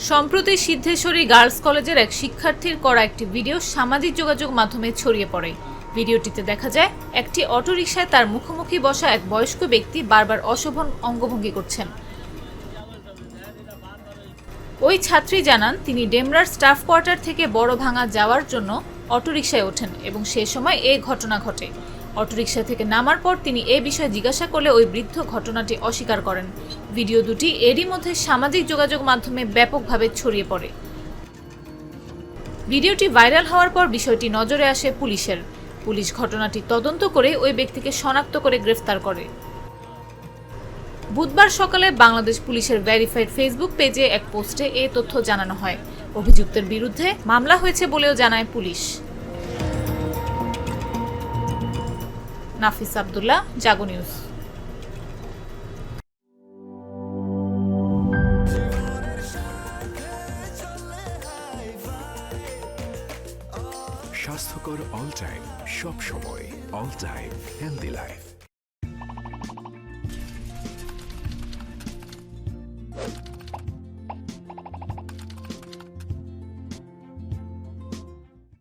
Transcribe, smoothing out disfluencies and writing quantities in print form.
সম্প্রতি সিদ্ধেশ্বরী গার্লস কলেজের এক শিক্ষার্থীর করা একটি ভিডিও সামাজিক যোগাযোগ মাধ্যমে ছড়িয়ে পড়ে। ভিডিওটিতে দেখা যায় একটি অটোরিকশায় তার মুখোমুখি বসা এক বয়স্ক ব্যক্তি বারবার অশোভন অঙ্গভঙ্গি করছেন। ওই ছাত্রী জানান, তিনি ডেমরার স্টাফ কোয়ার্টার থেকে বড় ভাঙা যাওয়ার জন্য অটোরিকশায় ওঠেন এবং সে সময় এই ঘটনা ঘটে। অটোরিকশা থেকে নামার পর তিনি এ বিষয়ে জিজ্ঞাসা করলে ওই বৃদ্ধ ঘটনাটি অস্বীকার করেন। ভিডিও দুটি এরই মধ্যে সামাজিক যোগাযোগ মাধ্যমে ব্যাপকভাবে ছড়িয়ে পড়ে। ভিডিওটি ভাইরাল হওয়ার পর বিষয়টি নজরে আসে পুলিশের। পুলিশ ঘটনাটি তদন্ত করে ওই ব্যক্তিকে শনাক্ত করে গ্রেফতার করে। বুধবার সকালে বাংলাদেশ পুলিশের ভেরিফাইড ফেসবুক পেজে এক পোস্টে এ তথ্য জানানো হয়। অভিযুক্তের বিরুদ্ধে মামলা হয়েছে বলেও জানায় পুলিশ। নাফিস আব্দুল্লাহ, জাগো নিউজ। স্বাস্থ্যকর অল টাইম, সব সময় অল টাইম হেলদি লাইফ।